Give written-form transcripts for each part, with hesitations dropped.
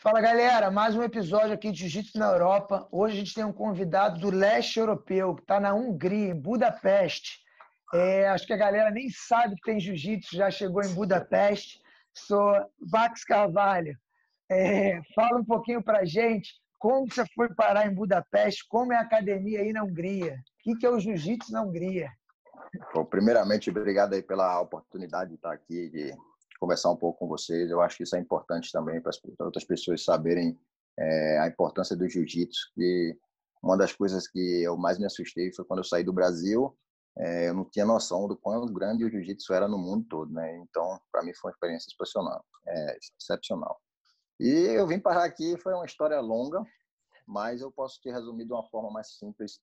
Fala galera, mais um episódio aqui de Jiu-Jitsu na Europa. Hoje a gente tem um convidado do leste europeu, que está na Hungria, em Budapeste. Acho que a galera nem sabe que tem Jiu-Jitsu, já chegou em Budapeste. Sou Vax Carvalho. Fala um pouquinho pra gente como você foi parar em Budapeste, como é a academia aí na Hungria. O que é o Jiu-Jitsu na Hungria? Bom, primeiramente, obrigado aí pela oportunidade de estar aqui, de conversar um pouco com vocês. Eu acho que isso é importante também para as outras pessoas saberem a importância do jiu-jitsu. E uma das coisas que eu mais me assustei foi quando eu saí do Brasil. Eu não tinha noção do quão grande o jiu-jitsu era no mundo todo, né? Então, para mim foi uma experiência excepcional. E eu vim parar aqui, foi uma história longa, mas eu posso te resumir de uma forma mais simples.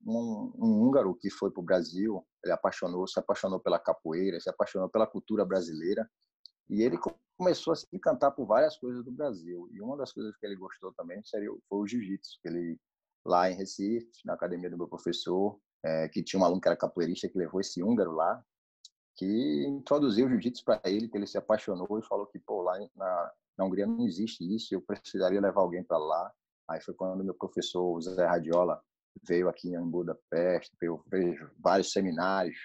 Um húngaro que foi para o Brasil, ele se apaixonou pela capoeira, se apaixonou pela cultura brasileira, e ele começou a se encantar por várias coisas do Brasil. E uma das coisas que ele gostou também foi o jiu-jitsu, que ele, lá em Recife, na academia do meu professor, que tinha um aluno que era capoeirista, que levou esse húngaro lá, que introduziu o jiu-jitsu para ele, que ele se apaixonou e falou que, pô, lá na Hungria não existe isso, eu precisaria levar alguém para lá. Aí foi quando meu professor, o Zé Radiola, veio aqui em Budapeste, fez vários seminários,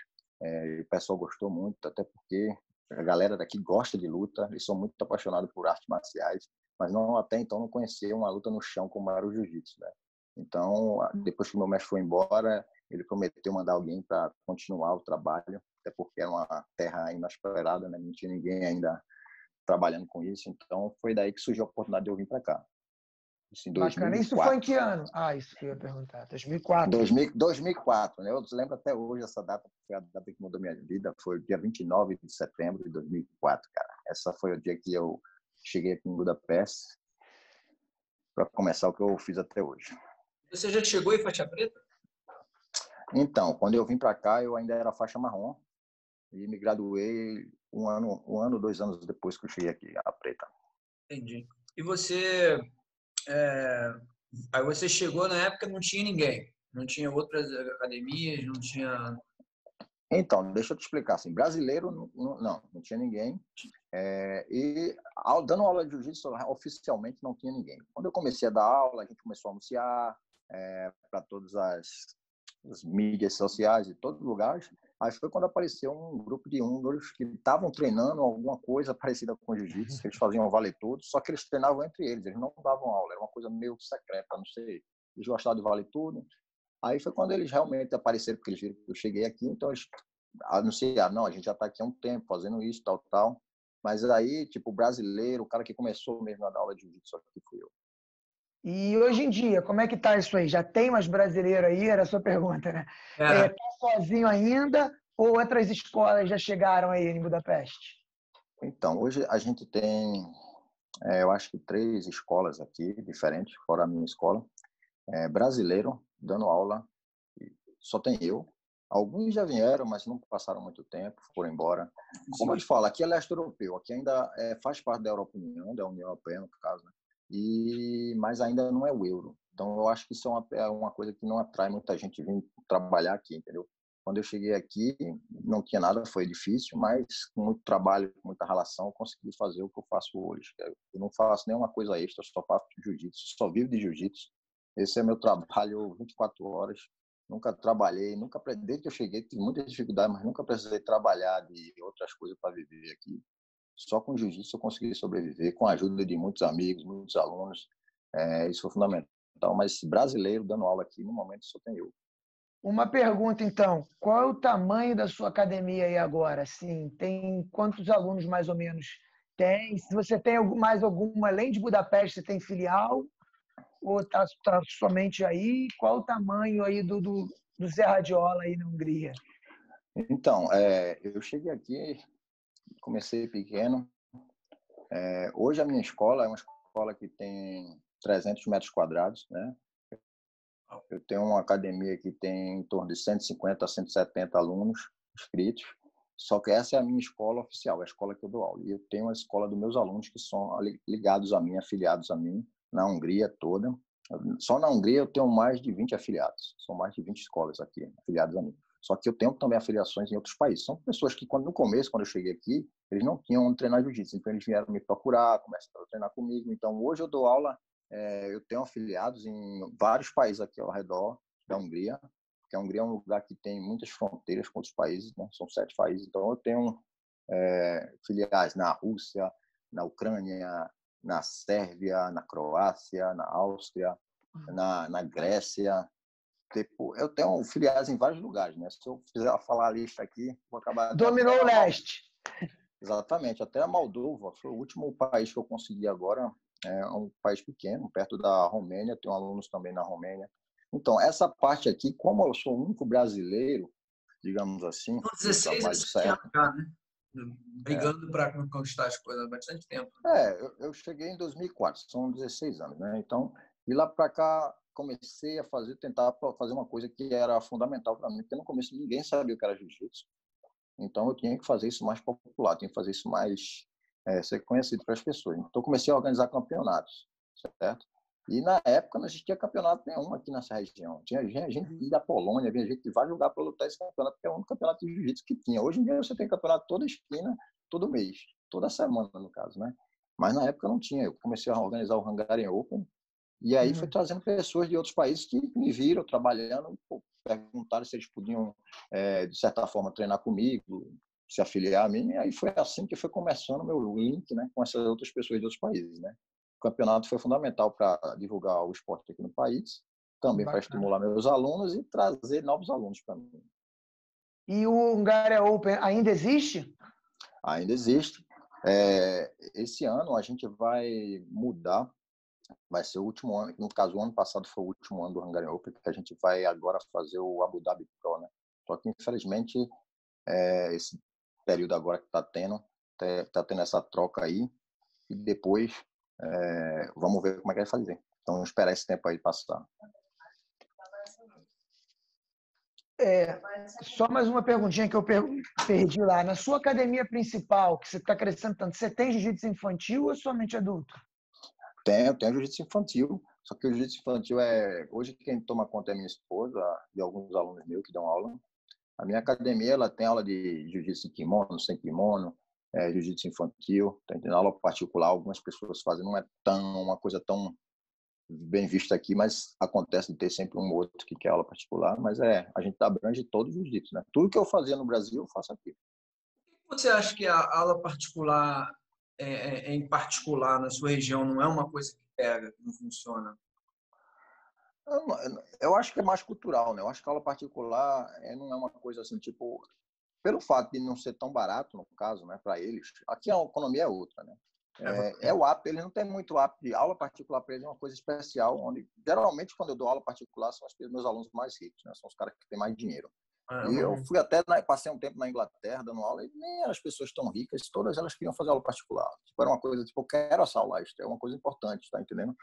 o pessoal gostou muito, até porque a galera daqui gosta de luta, eles são muito apaixonados por artes marciais, mas até então não conheciam uma luta no chão como era o jiu-jitsu, né? Então, depois que o meu mestre foi embora, ele prometeu mandar alguém para continuar o trabalho, até porque era uma terra inexplorada, né? Não tinha ninguém ainda trabalhando com isso, então foi daí que surgiu a oportunidade de eu vir para cá. Isso em 2004. Bacana. Isso foi em que ano? Isso que eu ia perguntar. 2004. 2004, né? Eu lembro até hoje essa data, foi a data que mudou minha vida, foi o dia 29 de setembro de 2004, cara. Essa foi o dia que eu cheguei aqui em Budapeste para começar o que eu fiz até hoje. Você já chegou em faixa preta? Então, quando eu vim para cá, eu ainda era faixa marrom e me graduei um ano, 2 anos depois que eu cheguei aqui, a preta. Entendi. E você... Aí você chegou na época, não tinha ninguém, não tinha outras academias, não tinha... Então, deixa eu te explicar, assim, brasileiro não tinha ninguém, dando aula de jiu-jitsu oficialmente não tinha ninguém. Quando eu comecei a dar aula, a gente começou a anunciar para todas as mídias sociais e todos os lugares. Aí foi quando apareceu um grupo de húngaros que estavam treinando alguma coisa parecida com jiu-jitsu, que eles faziam vale tudo, só que eles treinavam entre eles não davam aula, era uma coisa meio secreta, não sei, eles gostavam de vale tudo. Aí foi quando eles realmente apareceram, porque eles viram que eu cheguei aqui, então eles anunciaram, não, a gente já está aqui há um tempo fazendo isso, tal. Mas aí, tipo, o brasileiro, o cara que começou mesmo a dar aula de jiu-jitsu aqui fui eu. E hoje em dia, como é que tá isso aí? Já tem mais brasileiro aí? Era a sua pergunta, né? Tá sozinho ainda ou outras escolas já chegaram aí em Budapeste? Então, hoje a gente tem, eu acho que 3 escolas aqui diferentes, fora a minha escola. Brasileiro dando aula, só tem eu. Alguns já vieram, mas não passaram muito tempo, foram embora. Como eu te falo, aqui é leste europeu, aqui ainda faz parte da União Europeia, no caso, né? Mas ainda não é o euro. Então, eu acho que isso é uma coisa que não atrai muita gente vir trabalhar aqui, entendeu? Quando eu cheguei aqui, não tinha nada, foi difícil, mas com muito trabalho, com muita relação, eu consegui fazer o que eu faço hoje. Eu não faço nenhuma coisa extra, eu só faço jiu-jitsu, só vivo de jiu-jitsu. Esse é meu trabalho 24 horas. Nunca trabalhei, desde que eu cheguei, tive muita dificuldade, mas nunca precisei trabalhar de outras coisas para viver aqui. Só com jiu-jitsu eu consegui sobreviver, com a ajuda de muitos amigos, muitos alunos. Isso foi fundamental. Mas brasileiro dando aula aqui, no momento, só tem eu. Uma pergunta, então. Qual é o tamanho da sua academia aí agora? Assim, tem quantos alunos, mais ou menos, tem? Se você tem mais alguma, além de Budapeste, você tem filial? Ou está somente aí? Qual o tamanho aí do Zé Radiola aí na Hungria? Então, eu cheguei aqui, comecei pequeno. Hoje a minha escola é uma escola que tem 300 metros quadrados, né? Eu tenho uma academia que tem em torno de 150 a 170 alunos inscritos, só que essa é a minha escola oficial, a escola que eu dou aula. E eu tenho a escola dos meus alunos que são ligados a mim, afiliados a mim, na Hungria toda. Só na Hungria eu tenho mais de 20 afiliados, são mais de 20 escolas aqui afiliadas a mim. Só que eu tenho também afiliações em outros países. São pessoas que, no começo, quando eu cheguei aqui, eles não tinham onde treinar jiu-jitsu, então eles vieram me procurar, começaram a treinar comigo. Então hoje eu dou aula, eu tenho afiliados em vários países aqui ao redor da Hungria, porque a Hungria é um lugar que tem muitas fronteiras com outros países, né? São 7 países, então eu tenho filiais na Rússia, na Ucrânia, na Sérvia, na Croácia, na Áustria, na Grécia. Tipo, eu tenho filiais em vários lugares, né? Se eu fizer falar a lista aqui, vou acabar... Dominou o leste. Exatamente. Até a Moldova foi o último país que eu consegui agora. É um país pequeno, perto da Romênia. Tenho alunos também na Romênia. Então, essa parte aqui, como eu sou o único brasileiro, digamos assim, Com 16, trabalho 17 certo. anos já, né? Brigando para conquistar as coisas há bastante tempo. Eu cheguei em 2004, são 16 anos, né? Então, de lá para cá, comecei a tentar fazer uma coisa que era fundamental para mim, porque no começo ninguém sabia o que era jiu-jitsu. Então, eu tinha que fazer isso mais popular, tinha que fazer isso mais ser conhecido para as pessoas. Então, comecei a organizar campeonatos, certo? E, na época, não existia campeonato nenhum aqui nessa região. Tinha gente da Polônia, vinha gente que vai jogar para lutar esse campeonato, porque é o único campeonato de jiu-jitsu que tinha. Hoje em dia, você tem campeonato toda esquina, todo mês, toda semana, no caso, né? Mas, na época, não tinha. Eu comecei a organizar o Hungarian Open, e aí foi trazendo pessoas de outros países que me viram trabalhando, perguntaram se eles podiam, de certa forma, treinar comigo, se afiliar a mim. E aí foi assim que foi começando o meu link, né, com essas outras pessoas de outros países, né? O campeonato foi fundamental para divulgar o esporte aqui no país, também para estimular meus alunos e trazer novos alunos para mim. E o Hungarian Open ainda existe? Ainda existe. Esse ano a gente vai mudar. Vai ser o último ano, no caso, o ano passado foi o último ano do Hungarian Open, porque a gente vai agora fazer o Abu Dhabi Pro, né? Só que, infelizmente, esse período agora que está tendo essa troca aí, e depois vamos ver como é que vai fazer. Então, esperar esse tempo aí passar. Só mais uma perguntinha que eu perdi lá. Na sua academia principal, que você está crescendo tanto, você tem jiu-jitsu infantil ou somente adulto? Tenho jiu-jitsu infantil, só que o jiu-jitsu infantil hoje quem toma conta é minha esposa e alguns alunos meus que dão aula. A minha academia ela tem aula de jiu-jitsu em kimono, sem kimono, jiu-jitsu infantil, tem aula particular, algumas pessoas fazem, não é uma coisa tão bem vista aqui, mas acontece de ter sempre um ou outro que quer aula particular, mas a gente abrange todo o jiu-jitsu, né? Tudo que eu fazia no Brasil, eu faço aqui. Você acha que a aula particular, em particular, na sua região, não é uma coisa que pega, que não funciona? Eu acho que é mais cultural, né? Eu acho que a aula particular não é uma coisa assim, tipo, pelo fato de não ser tão barato, no caso, né, para eles, aqui a economia é outra, né? O hábito, eles não têm muito hábito de aula particular para eles, é uma coisa especial, onde geralmente quando eu dou aula particular são os meus alunos mais ricos, né? São os caras que têm mais dinheiro. E eu fui passei um tempo na Inglaterra dando aula e nem eram as pessoas tão ricas, todas elas queriam fazer aula particular. Tipo, era uma coisa, tipo, eu quero essa aula, isso é uma coisa importante, tá entendendo?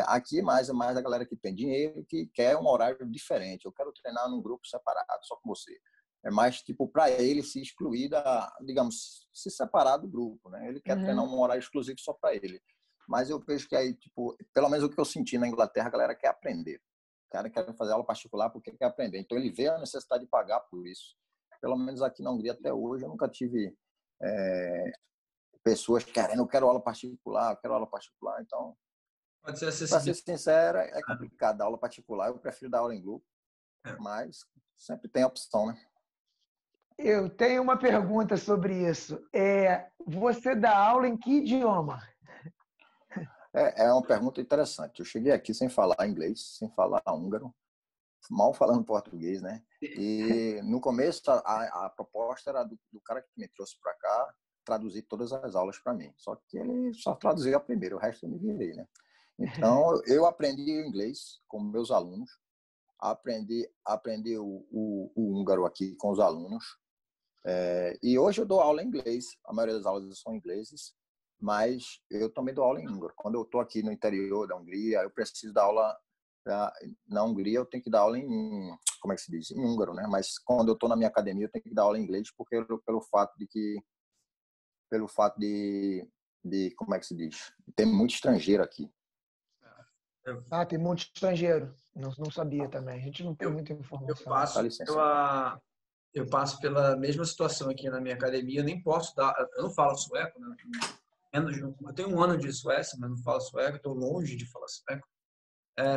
Aqui é mais a galera que tem dinheiro, que quer um horário diferente. Eu quero treinar num grupo separado, só com você. É mais, tipo, para ele se excluir digamos, se separar do grupo, né? Ele quer treinar um horário exclusivo só para ele. Mas eu vejo que aí, tipo, pelo menos o que eu senti na Inglaterra, a galera quer aprender. O cara quer fazer aula particular porque quer aprender. Então, ele vê a necessidade de pagar por isso. Pelo menos aqui na Hungria, até hoje, eu nunca tive pessoas querendo, eu quero aula particular, Então, Pode ser para ser acessível. sincero, é complicado dar aula particular. Eu prefiro dar aula em grupo, mas sempre tem a opção, né? Eu tenho uma pergunta sobre isso. Você dá aula em que idioma? É uma pergunta interessante. Eu cheguei aqui sem falar inglês, sem falar húngaro, mal falando português, né? E no começo a proposta era do cara que me trouxe para cá traduzir todas as aulas para mim. Só que ele só traduziu a primeira, o resto eu me virei, né? Então eu aprendi inglês com meus alunos, aprendi o húngaro aqui com os alunos. E hoje eu dou aula em inglês. A maioria das aulas são em ingleses, mas eu também dou aula em húngaro. Quando eu estou aqui no interior da Hungria, eu preciso dar aula na Hungria, eu tenho que dar aula como é que se diz? Em húngaro, né? Mas quando eu estou na minha academia, eu tenho que dar aula em inglês, porque pelo fato de como é que se diz? Tem muito estrangeiro aqui. Tem muito estrangeiro. Não sabia também. A gente não tem muita Eu informação. passo eu passo pela mesma situação aqui na minha academia. Eu nem posso dar, eu não falo sueco, né? Eu tenho 1 ano de Suécia, mas não falo sueco. Estou longe de falar sueco.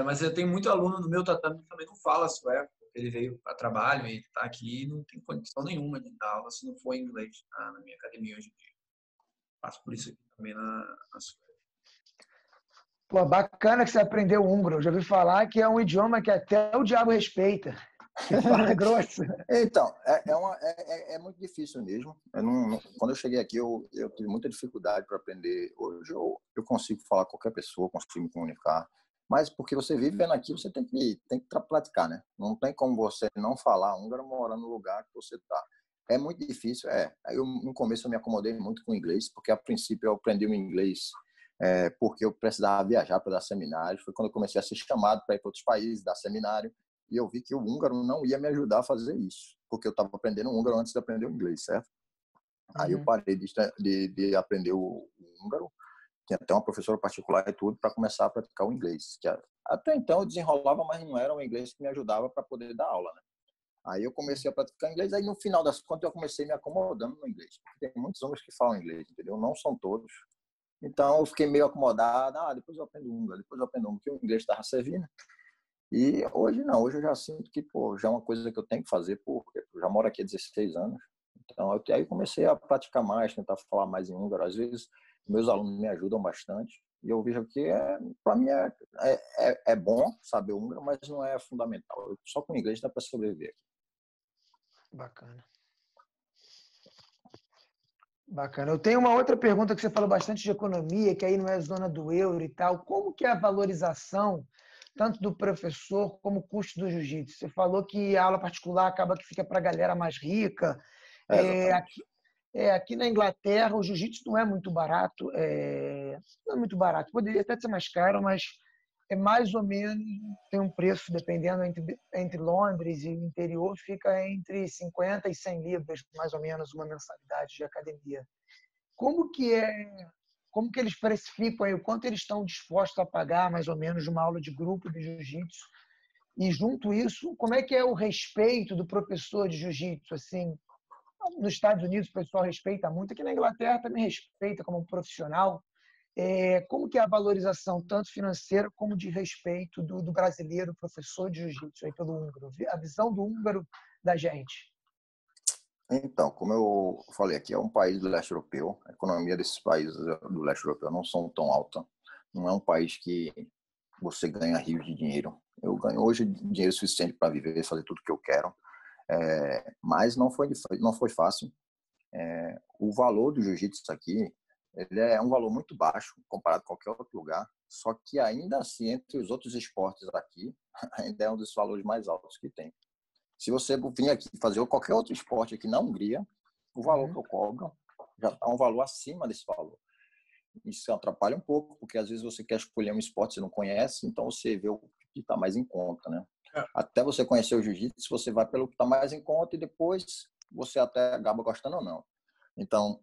Mas eu tenho muito aluno no meu tatame que também não fala sueco. Ele veio para trabalho e está aqui e não tem condição nenhuma de dar aula se não for em inglês na minha academia hoje em dia. Passo por isso aqui também na Suécia. Pô, bacana que você aprendeu húngaro. Eu já ouvi falar que é um idioma que até o diabo respeita, que fala grosso. Então, é muito difícil mesmo. Quando eu cheguei aqui, eu tive muita dificuldade para aprender. Hoje eu consigo falar com qualquer pessoa, consigo me comunicar. Mas porque você vive vendo aqui, você tem que praticar, né? Não tem como você não falar húngaro morando no lugar que você está. É muito difícil, é. No começo eu me acomodei muito com o inglês, porque a princípio eu aprendi o inglês porque eu precisava viajar para dar seminários. Foi quando eu comecei a ser chamado para ir para outros países, dar seminário. E eu vi que o húngaro não ia me ajudar a fazer isso, porque eu estava aprendendo húngaro antes de aprender o inglês, certo? Aí eu parei de aprender o húngaro, tinha até uma professora particular e tudo, para começar a praticar o inglês. Que até então eu desenrolava, mas não era um inglês que me ajudava para poder dar aula, né? Aí eu comecei a praticar inglês, aí no final das contas eu comecei me acomodando no inglês, porque tem muitos húngaros que falam inglês, entendeu? Não são todos. Então eu fiquei meio acomodado, depois eu aprendo húngaro, porque o inglês estava servindo. E hoje não, hoje eu já sinto que, pô, já é uma coisa que eu tenho que fazer, porque eu já moro aqui há 16 anos. Então, aí comecei a praticar mais, tentar falar mais em húngaro. Às vezes, meus alunos me ajudam bastante. E eu vejo que, para mim, é bom saber húngaro, mas não é fundamental. Só com inglês dá para sobreviver. Bacana. Bacana. Eu tenho uma outra pergunta que você falou bastante de economia, que aí não é zona do euro e tal. Como que é a valorização tanto do professor como o custo do jiu-jitsu? Você falou que a aula particular acaba que fica para a galera mais rica. Exatamente. Aqui na Inglaterra, o jiu-jitsu não é muito barato. Não é muito barato. Poderia até ser mais caro, mas é mais ou menos, tem um preço, dependendo entre Londres e o interior, fica entre 50 e 100 libras, mais ou menos, uma mensalidade de academia. Como que como que eles precificam aí, o quanto eles estão dispostos a pagar, mais ou menos, de uma aula de grupo de jiu-jitsu? E, junto isso, como é que é o respeito do professor de jiu-jitsu? Assim, nos Estados Unidos o pessoal respeita muito, aqui na Inglaterra também respeita como um profissional. Como que é a valorização, tanto financeira como de respeito do brasileiro, professor de jiu-jitsu aí pelo húngaro? A visão do húngaro da gente. Então, como eu falei, aqui é um país do leste europeu. A economia desses países do leste europeu não são tão alta. Não é um país que você ganha rios de dinheiro. Eu ganho hoje dinheiro suficiente para viver, fazer tudo que eu quero. Mas não foi fácil. O valor do jiu-jitsu aqui, ele é um valor muito baixo comparado a qualquer outro lugar. Só que ainda assim, entre os outros esportes aqui, ainda é um dos valores mais altos que tem. Se você vir aqui fazer qualquer outro esporte aqui na Hungria, o valor que eu cobro já está um valor acima desse valor. Isso atrapalha um pouco, porque às vezes você quer escolher um esporte que você não conhece, então você vê o que está mais em conta, né? Até você conhecer o jiu-jitsu, você vai pelo que está mais em conta e depois você até acaba gostando ou não. Então,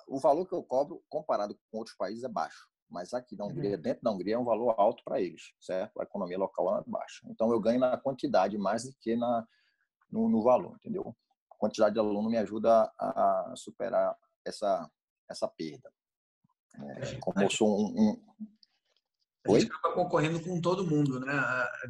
o valor que eu cobro, comparado com outros países, é baixo. Mas aqui na Hungria, dentro da Hungria, é um valor alto para eles, certo? A economia local é baixa. Então, eu ganho na quantidade mais do que no valor, entendeu? A quantidade de aluno me ajuda a superar essa perda. Como eu sou A gente acaba concorrendo com todo mundo, né?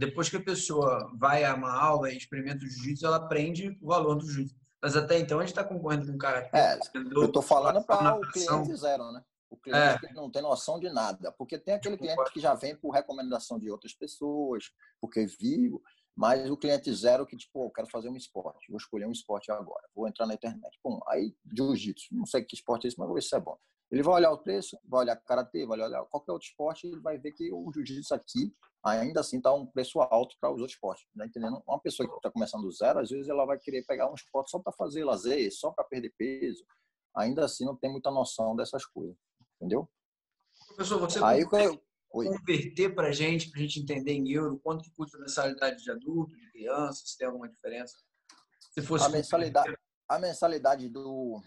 Depois que a pessoa vai a uma aula e experimenta o jiu-jitsu, ela aprende o valor do jiu-jitsu. Mas até então a gente está concorrendo com o karatê. Eu estou falando para o natação. cliente zero, né? O cliente que não tem noção de nada. Porque tem aquele cliente que já vem por recomendação de outras pessoas, porque viu, mas o cliente zero que, tipo, eu quero fazer um esporte, vou escolher um esporte agora, vou entrar na internet. Bom, aí, jiu-jitsu, não sei que esporte é esse, mas vou ver se é bom. Ele vai olhar o preço, vai olhar karatê, vai olhar qualquer outro esporte, ele vai ver que o jiu-jitsu aqui ainda assim está um preço alto para os outros esportes, tá entendendo? Uma pessoa que está começando do zero, às vezes ela vai querer pegar um esporte só para fazer lazer, só para perder peso, ainda assim não tem muita noção dessas coisas, entendeu? Professor, você aí converter para a gente entender em euro, quanto que custa a mensalidade de adulto, de criança, se tem alguma diferença? Se fosse a mensalidade do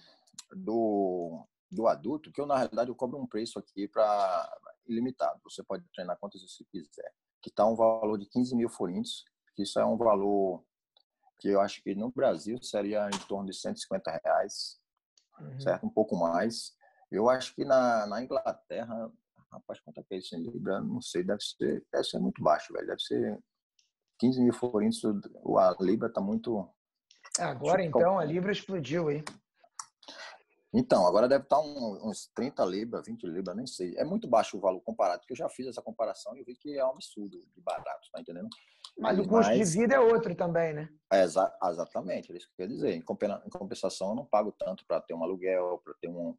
adulto, que eu, na realidade, eu cobro um preço aqui para ilimitado. Você pode treinar quantas você quiser. Que está um valor de 15 mil forintos, que isso é um valor que eu acho que no Brasil seria em torno de R$ 150, certo? Um pouco mais. Eu acho que na Inglaterra, rapaz, quanto é que é isso em libra? Não sei, deve ser muito baixo, velho. Deve ser 15 mil forinhos. A libra está muito... Agora, então, a libra explodiu aí. Então, agora deve estar uns 30 libras, 20 libras, nem sei. É muito baixo o valor comparado, porque eu já fiz essa comparação e eu vi que é um absurdo de barato, tá entendendo? Mas o custo de vida é outro também, né? Exatamente, é isso que eu quero dizer. Em compensação, eu não pago tanto para ter um aluguel,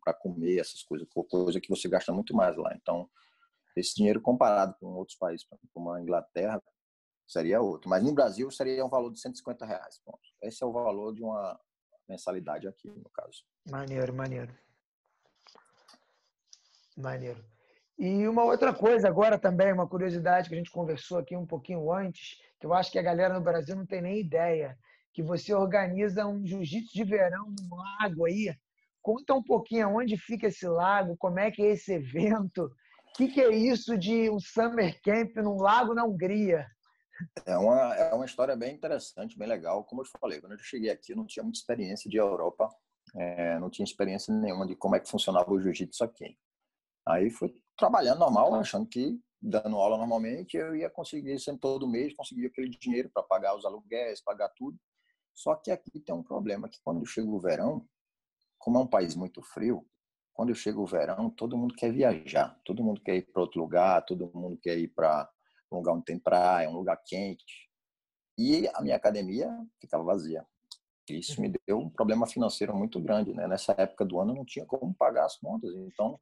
para comer, essas coisas, coisa que você gasta muito mais lá. Então, esse dinheiro comparado com outros países, como a Inglaterra, seria outro. Mas no Brasil seria um valor de R$ 150. Ponto. Esse é o valor de uma mensalidade aqui, no caso. Maneiro, maneiro. Maneiro. E uma outra coisa agora também, uma curiosidade que a gente conversou aqui um pouquinho antes, que eu acho que a galera no Brasil não tem nem ideia, que você organiza um jiu-jitsu de verão num lago aí. Conta um pouquinho onde fica esse lago, como é que é esse evento, o que é isso de um summer camp num lago na Hungria? É uma história bem interessante, bem legal. Como eu te falei, quando eu cheguei aqui, eu não tinha muita experiência de Europa, não tinha experiência nenhuma de como é que funcionava o jiu-jitsu aqui. Aí fui trabalhando normal, achando que dando aula normalmente eu ia conseguir sempre todo mês, conseguir aquele dinheiro para pagar os aluguéis, pagar tudo. Só que aqui tem um problema, que quando chega o verão, como é um país muito frio, quando chega o verão, todo mundo quer viajar, todo mundo quer ir para outro lugar, todo mundo quer ir para um lugar onde tem praia, um lugar quente. E a minha academia ficava vazia. Isso me deu um problema financeiro muito grande, né? Nessa época do ano eu não tinha como pagar as contas. Então,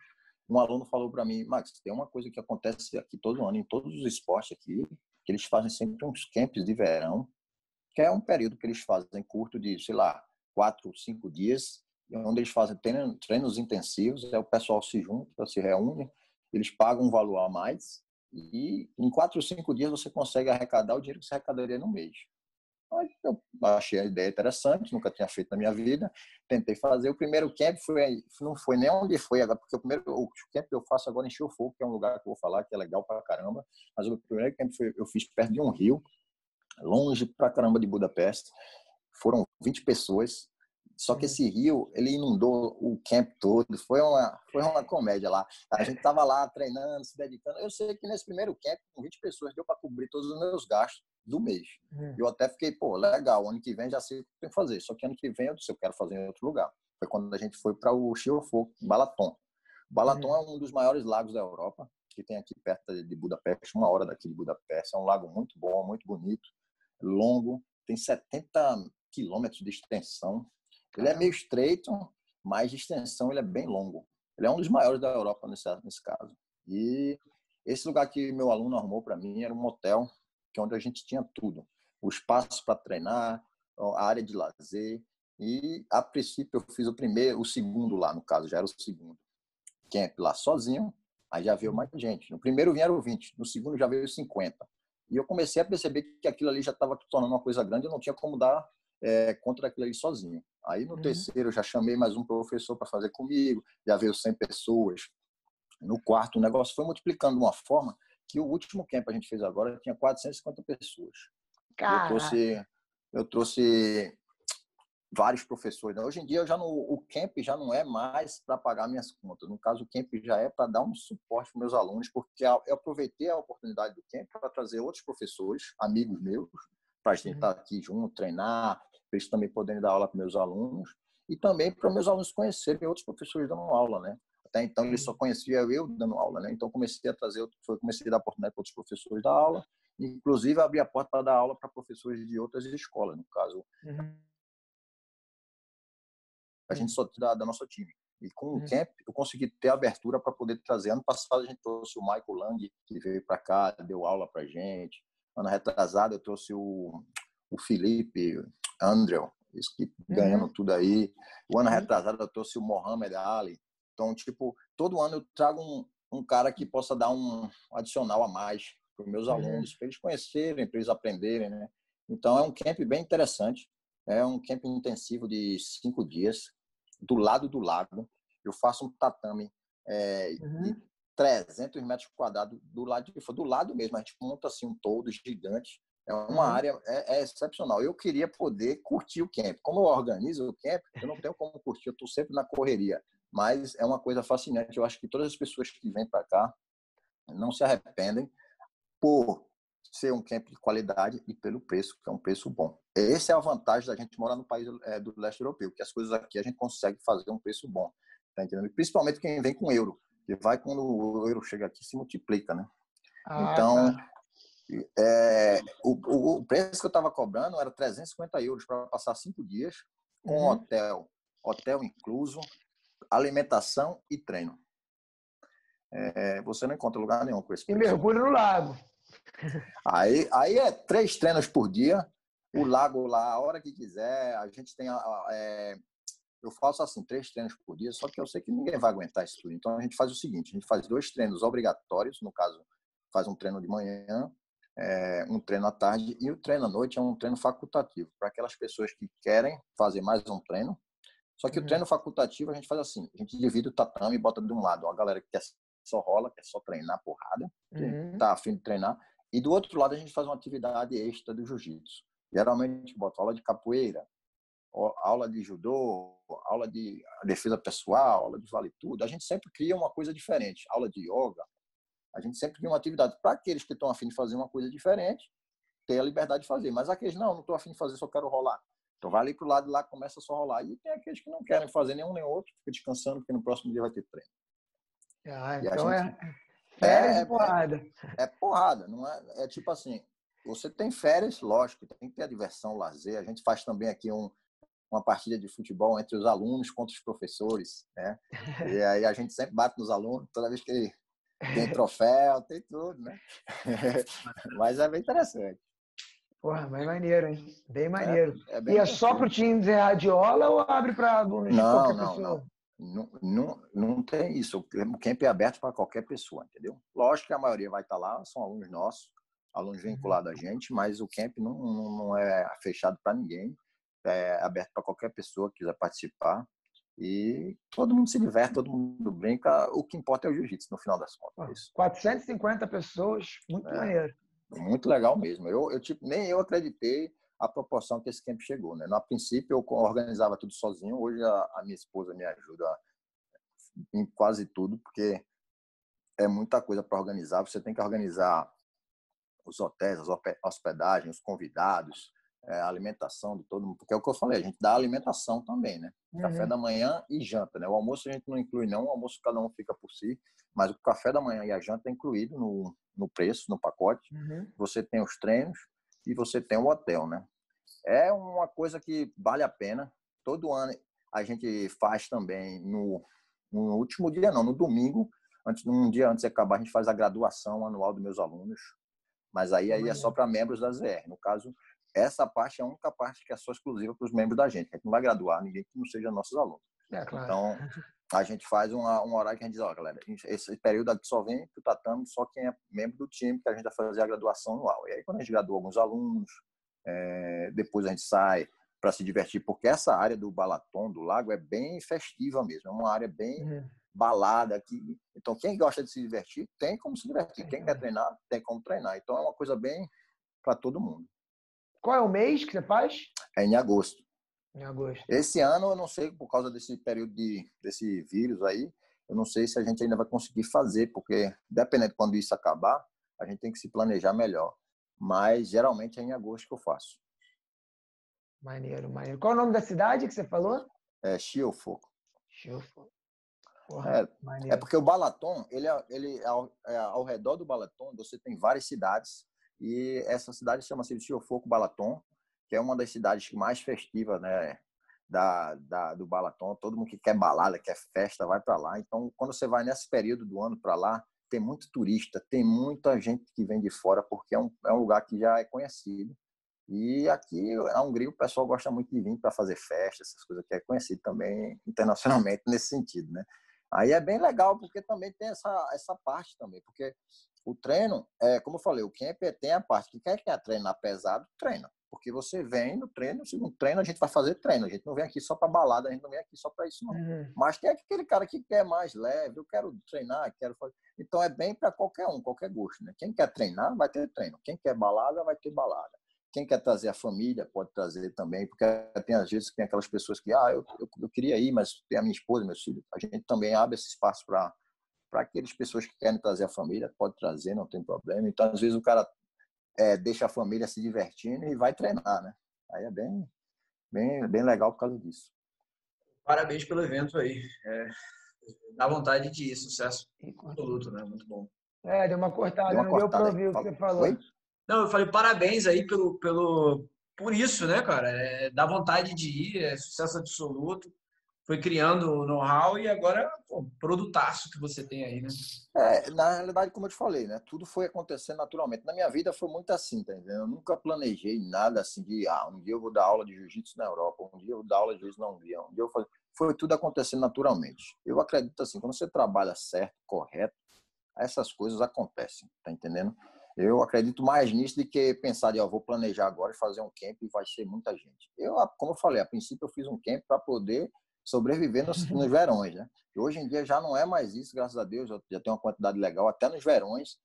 um aluno falou para mim: Max, tem uma coisa que acontece aqui todo ano, em todos os esportes aqui, que eles fazem sempre uns camps de verão, que é um período que eles fazem curto de, sei lá, 4, 5 dias, onde eles fazem treinos intensivos, o pessoal se junta, se reúne, eles pagam um valor a mais e em 4 ou 5 dias você consegue arrecadar o dinheiro que você arrecadaria no mês. Eu achei a ideia interessante, nunca tinha feito na minha vida, tentei fazer. O primeiro camp não foi nem onde foi agora, porque o camp que eu faço agora em Chiofogo, que é um lugar que eu vou falar que é legal pra caramba, mas o primeiro camp eu fiz perto de um rio, longe pra caramba de Budapeste. Foram 20 pessoas, só que esse rio, ele inundou o camp todo, foi uma comédia lá. A gente tava lá treinando, se dedicando. Eu sei que nesse primeiro camp, com 20 pessoas, deu para cobrir todos os meus gastos do mês. Eu até fiquei, pô, legal, ano que vem já sei o que tem que fazer. Só que ano que vem eu disse, eu quero fazer em outro lugar. Foi quando a gente foi para o Chiofogo, Balaton. Balaton é um dos maiores lagos da Europa, que tem aqui perto de Budapeste, 1 hora daqui de Budapeste. É um lago muito bom, muito bonito, longo, tem 70 quilômetros de extensão. Ele é meio estreito, mas de extensão ele é bem longo. Ele é um dos maiores da Europa nesse caso. E esse lugar que meu aluno arrumou para mim era um hotel, que é onde a gente tinha tudo. O espaço para treinar, a área de lazer. E, a princípio, eu fiz o segundo lá, no caso, já era o segundo camp lá sozinho. Aí já veio mais gente. No primeiro vieram 20, no segundo já veio 50. E eu comecei a perceber que aquilo ali já estava tornando uma coisa grande, eu não tinha como dar conta daquilo ali sozinho. Aí no terceiro eu já chamei mais um professor para fazer comigo, já veio 100 pessoas. No quarto o negócio foi multiplicando de uma forma que o último camp que a gente fez agora tinha 450 pessoas. Eu trouxe vários professores. Hoje em dia o camp já não é mais para pagar minhas contas. No caso, o camp já é para dar um suporte para meus alunos, porque eu aproveitei a oportunidade do camp para trazer outros professores, amigos meus, para a gente estar aqui junto, treinar, para eles também poderem dar aula para meus alunos e também para meus alunos conhecerem outros professores dando aula, né? Até então eles só conheciam eu dando aula, né? Então comecei a dar oportunidade para outros professores dar aula, inclusive abri a porta para dar aula para professores de outras escolas, no caso. A gente só da nosso time. E com o camp, eu consegui ter abertura para poder trazer. Ano passado, a gente trouxe o Michael Lang, que veio para cá, deu aula para gente. Ano retrasado, eu trouxe o Felipe Andrew, isso que ganhando tudo aí. O ano retrasado, eu trouxe o Mohamed Ali. Então, tipo, todo ano eu trago um cara que possa dar um adicional a mais para os meus alunos, para eles conhecerem, para eles aprenderem, né? Então, é um camp bem interessante. É um camp intensivo de 5 dias, do lado do lago. Eu faço um tatame de 300 metros quadrados do lado mesmo. A gente monta assim um toldo gigante. É uma área excepcional. Eu queria poder curtir o camp. Como eu organizo o camp, eu não tenho como curtir, eu estou sempre na correria. Mas é uma coisa fascinante. Eu acho que todas as pessoas que vêm para cá não se arrependem por ser um camp de qualidade e pelo preço, que é um preço bom. Essa é a vantagem da gente morar no país do leste europeu, que as coisas aqui a gente consegue fazer um preço bom. Tá entendendo? Principalmente quem vem com euro. Que vai quando o euro chega aqui, se multiplica, né? Então, Tá. o preço que eu estava cobrando era 350 euros para passar 5 dias, com hotel incluso, alimentação e treino. Você não encontra lugar nenhum com esse E preço. mergulho no lago. Aí é 3 treinos por dia, o lago lá, a hora que quiser. A gente tem eu faço assim, 3 treinos por dia, só que eu sei que ninguém vai aguentar isso tudo. Então a gente faz o seguinte, a gente faz 2 treinos obrigatórios, no caso, faz um treino de manhã, um treino à tarde, e o treino à noite é um treino facultativo, para aquelas pessoas que querem fazer mais um treino. Só que o treino facultativo a gente faz assim, a gente divide o tatame e bota de um lado a galera que quer só rola, quer só treinar porrada, que tá a fim de treinar, e do outro lado a gente faz uma atividade extra do jiu-jitsu. Geralmente bota aula de capoeira, aula de judô, aula de defesa pessoal, aula de vale tudo. A gente sempre cria uma coisa diferente. Aula de yoga. A gente sempre cria uma atividade para aqueles que estão a fim de fazer uma coisa diferente, ter a liberdade de fazer. Mas aqueles, não estou a fim de fazer, só quero rolar. Então vai ali para o lado de lá, começa só a rolar. E tem aqueles que não querem fazer nenhum nem outro, fica descansando, porque no próximo dia vai ter treino. Então férias de porrada. É porrada, não é tipo assim, você tem férias, lógico, tem que ter a diversão, o lazer. A gente faz também aqui uma partida de futebol entre os alunos contra os professores, né? E aí a gente sempre bate nos alunos, toda vez que tem troféu, tem tudo, né? Mas é bem interessante. Porra, mas maneiro, hein? Bem maneiro. Bem e é só pro time de radiola ou abre para alunos de qualquer pessoa? Não tem isso. O camp é aberto para qualquer pessoa, entendeu? Lógico que a maioria vai estar lá, são alunos nossos, alunos vinculados a gente, mas o camp não é fechado para ninguém. É aberto para qualquer pessoa que quiser participar. E todo mundo se diverte, todo mundo brinca. O que importa é o jiu-jitsu, no final das contas. 450 pessoas, muito maneiro. Muito legal mesmo. Nem eu acreditei a proporção que esse camp chegou, né? No princípio, eu organizava tudo sozinho. Hoje, a minha esposa me ajuda em quase tudo, porque é muita coisa para organizar. Você tem que organizar os hotéis, as hospedagens, os convidados, a alimentação de todo mundo. Porque é o que eu falei, a gente dá alimentação também, né? Café da manhã e janta, né? O almoço a gente não inclui, não. O almoço cada um fica por si. Mas o café da manhã e a janta é incluído no preço, no pacote. Você tem os treinos e você tem o hotel, né? É uma coisa que vale a pena. Todo ano a gente faz também no último dia, não, no domingo, um dia antes de acabar, a gente faz a graduação anual dos meus alunos. Mas aí é só para membros da ZR. No caso, essa parte é a única parte que é só exclusiva para os membros da gente. A gente não vai graduar ninguém que não seja nossos alunos. Claro. Então, a gente faz um horário que a gente diz, galera, esse período aqui só vem pro tatame só quem é membro do time, que a gente vai fazer a graduação anual. E aí, quando a gente gradua alguns alunos, depois a gente sai para se divertir, porque essa área do Balaton, do lago, é bem festiva mesmo. É uma área bem balada aqui. Então, quem gosta de se divertir, tem como se divertir. Quem quer treinar, tem como treinar. Então, é uma coisa bem para todo mundo. Qual é o mês que você faz? É em agosto. Em agosto. Esse ano, eu não sei, por causa desse período desse vírus aí, eu não sei se a gente ainda vai conseguir fazer, porque dependendo de quando isso acabar, a gente tem que se planejar melhor. Mas, geralmente, é em agosto que eu faço. Maneiro. Qual é o nome da cidade que você falou? É Chiofoco. Porra, é porque o Balaton, ele ao redor do Balaton, você tem várias cidades, e essa cidade chama-se Chiofoco Balaton, que é uma das cidades mais festivas, né, do Balaton. Todo mundo que quer balada, quer festa, vai para lá. Então, quando você vai nesse período do ano para lá, tem muito turista, tem muita gente que vem de fora, porque é um lugar que já é conhecido. E aqui, na Hungria, o pessoal gosta muito de vir para fazer festa, essas coisas, que é conhecido também internacionalmente nesse sentido, né? Aí é bem legal, porque também tem essa parte também, porque o treino, como eu falei, o camp tem a parte que quer treinar pesado, treina. Porque você vem no treino, se não treina, a gente vai fazer treino. A gente não vem aqui só para balada, a gente não vem aqui só para isso, não. Mas tem aquele cara que quer mais leve, eu quero treinar, quero fazer. Então é bem para qualquer um, qualquer gosto, né? Quem quer treinar, vai ter treino. Quem quer balada, vai ter balada. Quem quer trazer a família pode trazer também, porque tem às vezes tem aquelas pessoas que eu queria ir, mas tem a minha esposa, meus filhos. A gente também abre esse espaço para aquelas pessoas que querem trazer a família, pode trazer, não tem problema. Então, às vezes, o cara deixa a família se divertindo e vai treinar, né? Aí é bem legal por causa disso. Parabéns pelo evento aí. Dá vontade de ir, sucesso absoluto, né? Muito bom. Deu uma cortada, não deu para ouvir o que você falou. Oi? Não, eu falei parabéns aí por isso, né, cara? Dá vontade de ir, sucesso absoluto. Foi criando know-how e agora, pô, produtaço que você tem aí, né? Na realidade, como eu te falei, né? Tudo foi acontecendo naturalmente. Na minha vida foi muito assim, tá entendendo? Eu nunca planejei nada assim de, um dia eu vou dar aula de jiu-jitsu na Europa, um dia eu vou dar aula de jiu-jitsu na Hungria, um dia eu foi tudo acontecendo naturalmente. Eu acredito assim, quando você trabalha certo, correto, essas coisas acontecem, tá entendendo? Eu acredito mais nisso do que pensar de, vou planejar agora e fazer um camp e vai ser muita gente. Como eu falei, a princípio eu fiz um camp para poder sobreviver nos verões, né? E hoje em dia já não é mais isso, graças a Deus, já tem uma quantidade legal, até nos verões,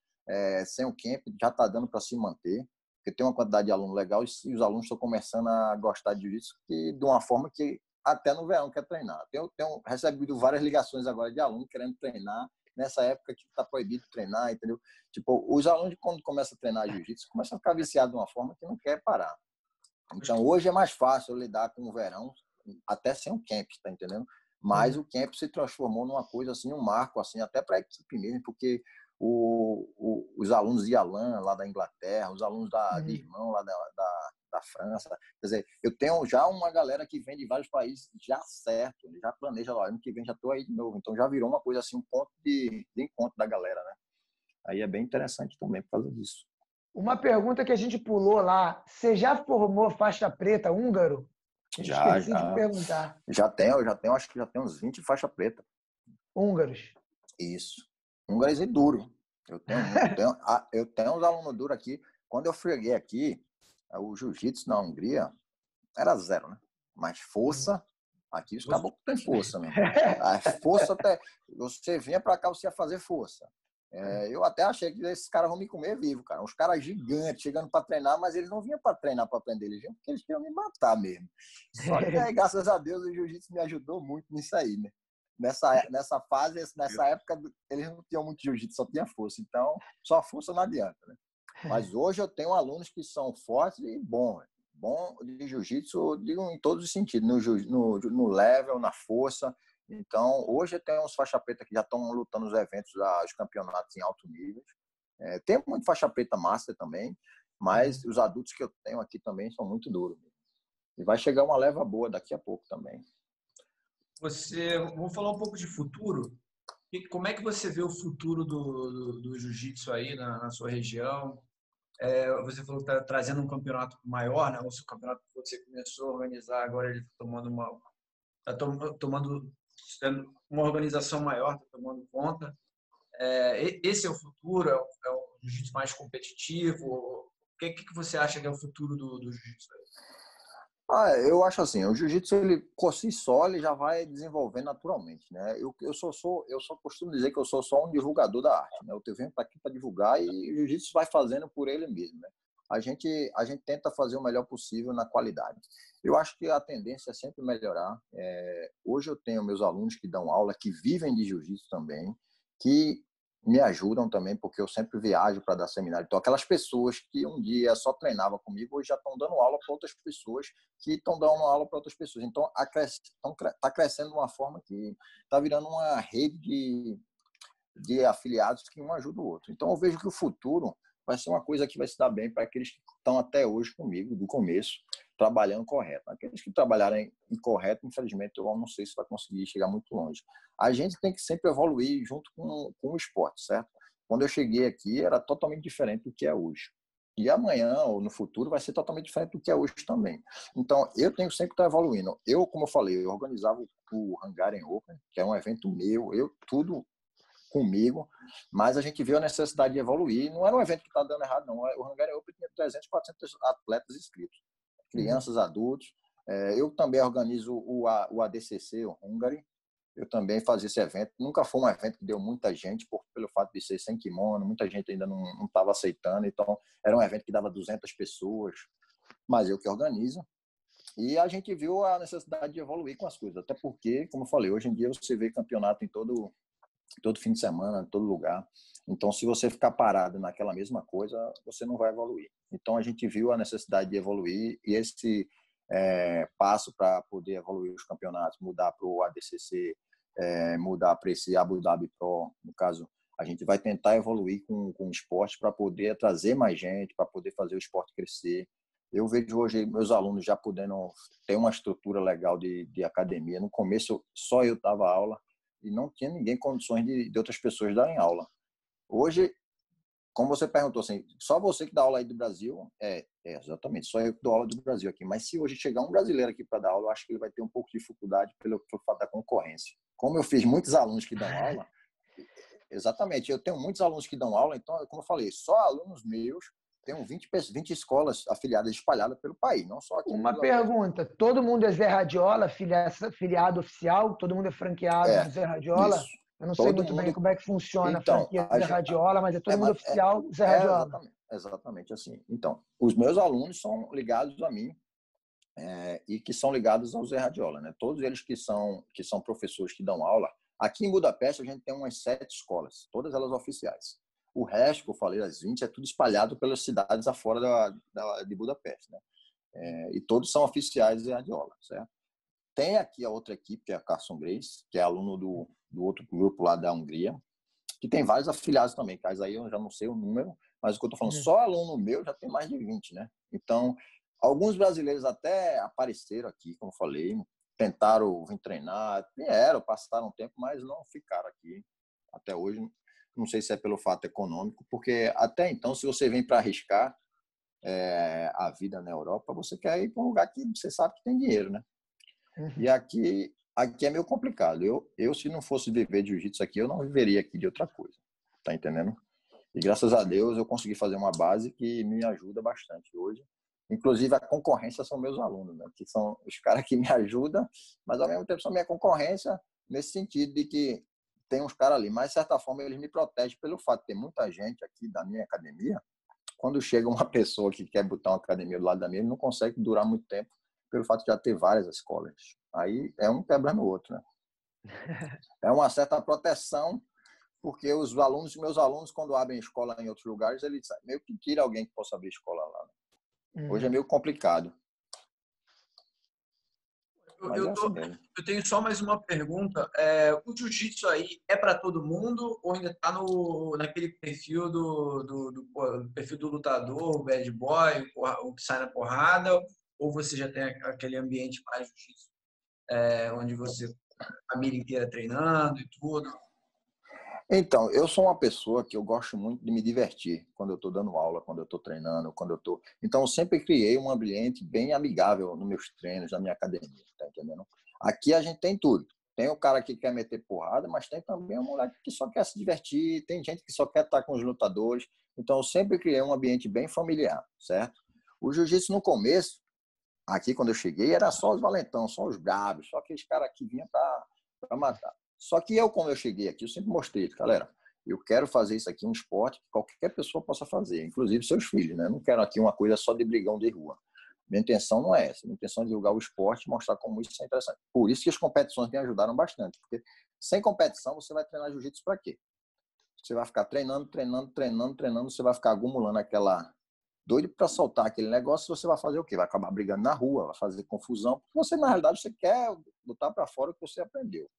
sem o camp já está dando para se manter, porque tem uma quantidade de aluno legal e os alunos estão começando a gostar disso de uma forma que até no verão quer treinar. Tenho recebido várias ligações agora de alunos querendo treinar nessa época que está proibido treinar, entendeu? Tipo, os alunos, quando começam a treinar jiu-jitsu, começam a ficar viciados de uma forma que não quer parar. Então, hoje é mais fácil lidar com o verão, até sem um camp, tá entendendo? Mas o camp se transformou numa coisa assim, um marco, assim, até para a equipe mesmo, porque os alunos de Alain, lá da Inglaterra, os alunos de Irmão, lá da França, quer dizer, eu tenho já uma galera que vem de vários países já certo, já planeja lá, ano que vem já estou aí de novo, então já virou uma coisa assim, um ponto de encontro da galera, né? Aí é bem interessante também por causa disso. Uma pergunta que a gente pulou lá, você já formou faixa preta húngaro? Esqueci de perguntar. Já tenho, acho que já tenho uns 20 faixa preta. Húngaros? Isso. Húngaros e duro. Eu tenho uns alunos duros aqui. Quando eu cheguei aqui, o jiu-jitsu na Hungria era 0, né? Mas força, aqui os caboclos têm força mesmo. A força até. Você vinha pra cá, você ia fazer força. Eu até achei que esses caras vão me comer vivo, cara. Uns caras gigantes chegando para treinar, mas eles não vinham para treinar para aprender, eles vinham porque eles queriam me matar mesmo. Só que aí, graças a Deus, o jiu-jitsu me ajudou muito nisso aí, né? Nessa fase, nessa época, eles não tinham muito jiu-jitsu, só tinha força. Então, só força não adianta, né? Mas hoje eu tenho alunos que são fortes e bom de jiu-jitsu, digo em todos os sentidos, no level, na força. Então, hoje tem uns faixa preta que já estão lutando nos eventos, os campeonatos em alto nível. Tem muito faixa preta master também, mas os adultos que eu tenho aqui também são muito duros. E vai chegar uma leva boa daqui a pouco também. Vamos falar um pouco de futuro. Como é que você vê o futuro do jiu-jitsu aí na sua região? Você falou que está trazendo um campeonato maior, né? O seu campeonato que você começou a organizar, agora ele está tomando uma organização maior, está tomando conta. Esse é o futuro? É o jiu-jitsu mais competitivo? O que você acha que é o futuro do jiu-jitsu? Eu acho assim, o jiu-jitsu, ele por si só, ele já vai desenvolvendo naturalmente, né? Eu só costumo dizer que eu sou só um divulgador da arte, né? Eu venho para aqui para divulgar e o jiu-jitsu vai fazendo por ele mesmo, né? A gente tenta fazer o melhor possível na qualidade. Eu acho que a tendência é sempre melhorar. Hoje eu tenho meus alunos que dão aula, que vivem de jiu-jitsu também, que me ajudam também, porque eu sempre viajo para dar seminário. Então, aquelas pessoas que um dia só treinavam comigo, hoje já estão dando aula para outras pessoas, que estão dando aula para outras pessoas. Então, está crescendo de uma forma que está virando uma rede de afiliados que um ajuda o outro. Então, eu vejo que o futuro vai ser uma coisa que vai se dar bem para aqueles que estão até hoje comigo, do começo, trabalhando correto. Aqueles que trabalharem incorreto, infelizmente, eu não sei se vai conseguir chegar muito longe. A gente tem que sempre evoluir junto com o esporte, certo? Quando eu cheguei aqui, era totalmente diferente do que é hoje. E amanhã, ou no futuro, vai ser totalmente diferente do que é hoje também. Então, eu tenho sempre que estar evoluindo. Como eu falei, eu organizava o Hungarian Open, que é um evento meu, tudo comigo, mas a gente viu a necessidade de evoluir. Não era um evento que estava dando errado, não. O Hungarian Open tinha 300, 400 atletas inscritos, crianças, adultos. Eu também organizo o ADCC, o Hungary. Eu também fazia esse evento. Nunca foi um evento que deu muita gente, pelo fato de ser sem kimono, muita gente ainda não estava aceitando. Então, era um evento que dava 200 pessoas. mas eu que organizo. E a gente viu a necessidade de evoluir com as coisas, até porque, como eu falei, hoje em dia você vê campeonato em todo fim de semana, em todo lugar. Então, se você ficar parado naquela mesma coisa, você não vai evoluir. Então, a gente viu a necessidade de evoluir e esse passo para poder evoluir os campeonatos, mudar para o ADCC, mudar para esse Abu Dhabi Pro, no caso, a gente vai tentar evoluir com o esporte para poder trazer mais gente, para poder fazer o esporte crescer. Eu vejo hoje meus alunos já podendo ter uma estrutura legal de academia. No começo, só eu dava aula e não tinha ninguém condições de outras pessoas darem aula. Hoje, como você perguntou, assim, só você que dá aula aí do Brasil? Exatamente, só eu que dou aula do Brasil aqui. Mas se hoje chegar um brasileiro aqui para dar aula, eu acho que ele vai ter um pouco de dificuldade pelo fato da concorrência. Como eu fiz muitos alunos que dão aula, exatamente, eu tenho muitos alunos que dão aula, então, como eu falei, só alunos meus, tenho 20 escolas afiliadas espalhadas pelo país, não só aqui. Uma pergunta, todo mundo é Zé Radiola, filiado oficial? Todo mundo é franqueado do Zé Radiola? Isso. Eu não sei muito bem como é que funciona então, a franquia Zé Radiola, mas é todo mundo oficial Zé Radiola. Exatamente assim. Então, os meus alunos são ligados a mim e que são ligados ao Zé Radiola, né? Todos eles que são professores que dão aula. Aqui em Budapeste a gente tem umas 7 escolas, todas elas oficiais. O resto, que eu falei, as 20, é tudo espalhado pelas cidades afora de Budapeste, né? E todos são oficiais de radiola, certo? Tem aqui a outra equipe, que é a Carson Grace, que é aluno do outro grupo lá da Hungria, que tem vários afiliados também, que aí eu já não sei o número, mas o que eu estou falando, só aluno meu já tem mais de 20, né? Então, alguns brasileiros até apareceram aqui, como eu falei, tentaram vir treinar, vieram, passaram um tempo, mas não ficaram aqui até hoje. Não sei se é pelo fato econômico, porque até então, se você vem para arriscar a vida na Europa, você quer ir para um lugar que você sabe que tem dinheiro, né? E aqui é meio complicado. Eu, se não fosse viver de jiu-jitsu aqui, eu não viveria aqui de outra coisa. Tá entendendo? E graças a Deus eu consegui fazer uma base que me ajuda bastante hoje. Inclusive, a concorrência são meus alunos, né? Que são os caras que me ajudam, mas ao mesmo tempo são minha concorrência nesse sentido de que tem uns caras ali, mas de certa forma eles me protegem pelo fato de ter muita gente aqui da minha academia. Quando chega uma pessoa que quer botar uma academia do lado da minha, ele não consegue durar muito tempo pelo fato de já ter várias escolas. Aí é um quebrando o outro, né? É uma certa proteção, porque meus alunos, quando abrem escola em outros lugares, eles meio que tira alguém que possa abrir escola lá. Né? Hoje é meio complicado. Eu tenho só mais uma pergunta. O jiu-jitsu aí é para todo mundo ou ainda está naquele perfil perfil do lutador, o bad boy, o que sai na porrada, ou você já tem aquele ambiente mais jiu-jitsu, onde você a família inteira treinando e tudo? Então, eu sou uma pessoa que eu gosto muito de me divertir quando eu estou dando aula, quando eu estou treinando, quando eu estou... Então, eu sempre criei um ambiente bem amigável nos meus treinos, na minha academia, tá entendendo? Aqui a gente tem tudo. Tem o cara que quer meter porrada, mas tem também o moleque que só quer se divertir, tem gente que só quer estar com os lutadores. Então, eu sempre criei um ambiente bem familiar, certo? O jiu-jitsu no começo, aqui quando eu cheguei, era só os valentão, só os brabos, só aqueles caras que vinham para matar. Só que como eu cheguei aqui, eu sempre mostrei, galera, eu quero fazer isso aqui um esporte que qualquer pessoa possa fazer, inclusive seus filhos, né? Eu não quero aqui uma coisa só de brigão de rua. Minha intenção não é essa. Minha intenção é divulgar o esporte e mostrar como isso é interessante. Por isso que as competições me ajudaram bastante, porque sem competição você vai treinar jiu-jitsu para quê? Você vai ficar treinando, você vai ficar acumulando aquela doido para soltar aquele negócio, você vai fazer o quê? Vai acabar brigando na rua, vai fazer confusão, porque você, na realidade, você quer botar para fora o que você aprendeu.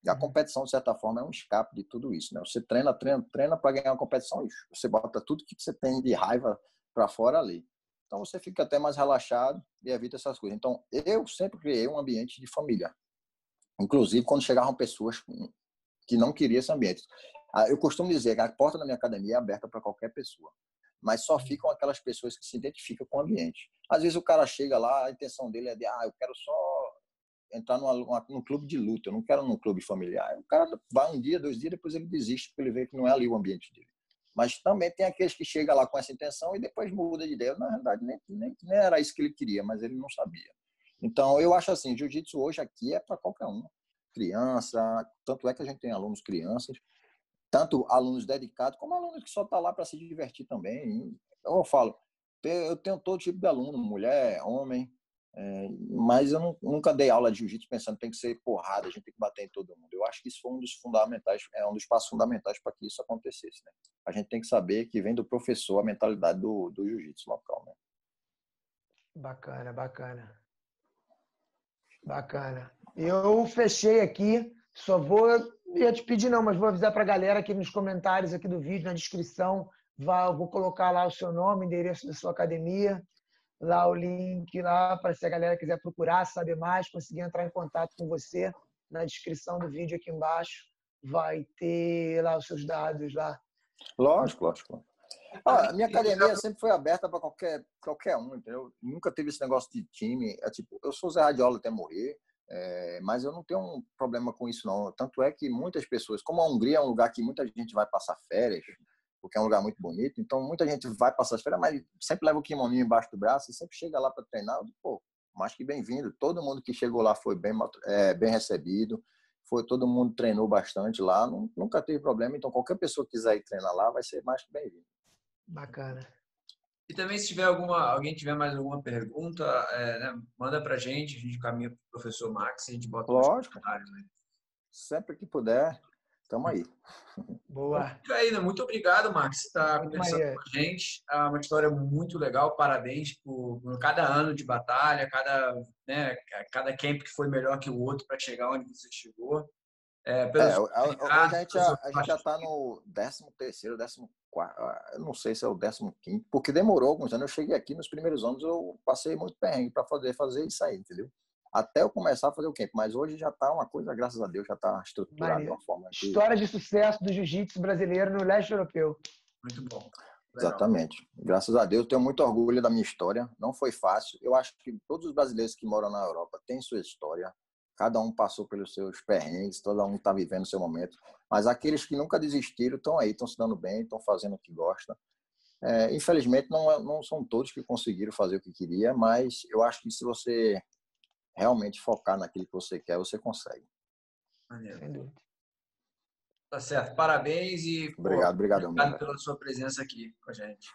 E a competição, de certa forma, é um escape de tudo isso, né? Você treina para ganhar uma competição, você bota tudo que você tem de raiva para fora ali. Então, você fica até mais relaxado e evita essas coisas. Então, eu sempre criei um ambiente de família. Inclusive, quando chegavam pessoas que não queriam esse ambiente. Eu costumo dizer que a porta da minha academia é aberta para qualquer pessoa, mas só ficam aquelas pessoas que se identificam com o ambiente. Às vezes o cara chega lá, a intenção dele é de, eu quero só entrar num clube de luta, eu não quero num clube familiar. O cara vai um dia, 2 dias, depois ele desiste, porque ele vê que não é ali o ambiente dele. Mas também tem aqueles que chegam lá com essa intenção e depois muda de ideia. Na realidade, nem era isso que ele queria, mas ele não sabia. Então, eu acho assim, jiu-jitsu hoje aqui é para qualquer um. Criança, tanto é que a gente tem alunos crianças, tanto alunos dedicados, como alunos que só estão lá para se divertir também. Eu falo, Eu tenho todo tipo de aluno, mulher, homem, mas eu nunca dei aula de jiu-jitsu pensando que tem que ser porrada, a gente tem que bater em todo mundo. Eu acho que isso foi um dos fundamentais, um dos passos fundamentais para que isso acontecesse, né? A gente tem que saber que vem do professor a mentalidade do jiu-jitsu local, né? Bacana, bacana. Bacana. Eu fechei aqui, só vou, ia te pedir não, mas vou avisar para a galera aqui nos comentários aqui do vídeo, na descrição, vou colocar lá o seu nome, endereço da sua academia, lá o link lá para se a galera quiser procurar, saber mais, conseguir entrar em contato com você, na descrição do vídeo aqui embaixo vai ter lá os seus dados lá. Lógico, lógico. A minha academia sempre foi aberta para qualquer um, entendeu? Nunca teve esse negócio de time. Tipo, eu sou Zé Radiola até morrer, mas eu não tenho um problema com isso, não. Tanto é que muitas pessoas, como a Hungria é um lugar que muita gente vai passar férias, porque é um lugar muito bonito, então muita gente vai passar as férias, mas sempre leva o kimoninho embaixo do braço e sempre chega lá para treinar. Pô, mais que bem-vindo. Todo mundo que chegou lá foi bem recebido. Todo mundo treinou bastante lá, nunca teve problema. Então, qualquer pessoa que quiser ir treinar lá vai ser mais que bem-vindo. Bacana. E também, se tiver alguém tiver mais alguma pergunta, né, manda pra gente encaminha pro professor Max e a gente bota nos comentários, né? Sempre que puder, estamos aí. Boa. Então, fica aí, né? Muito obrigado, Max, por estar conversando maneiro. com a gente. É uma história muito legal. Parabéns por cada ano de batalha, cada camp que foi melhor que o outro para chegar onde você chegou. Hoje a gente já está no 13º, 14º, eu não sei se é o 15º, porque demorou alguns anos. Eu cheguei aqui nos primeiros anos, eu passei muito perrengue para poder fazer isso aí, entendeu? Até eu começar a fazer o camp, mas hoje já está uma coisa, graças a Deus, já está estruturado de uma forma que... História de sucesso do jiu-jitsu brasileiro no leste europeu. Muito bom. Legal. Exatamente. Graças a Deus, eu tenho muito orgulho da minha história. Não foi fácil. Eu acho que todos os brasileiros que moram na Europa têm sua história. Cada um passou pelos seus perrengues, todo um está vivendo o seu momento. Mas aqueles que nunca desistiram estão aí, estão se dando bem, estão fazendo o que gostam. Infelizmente, não são todos que conseguiram fazer o que queria, mas eu acho que se você realmente focar naquilo que você quer, você consegue. Sem dúvida. Tá certo. Parabéns e obrigado obrigado pela sua presença aqui com a gente.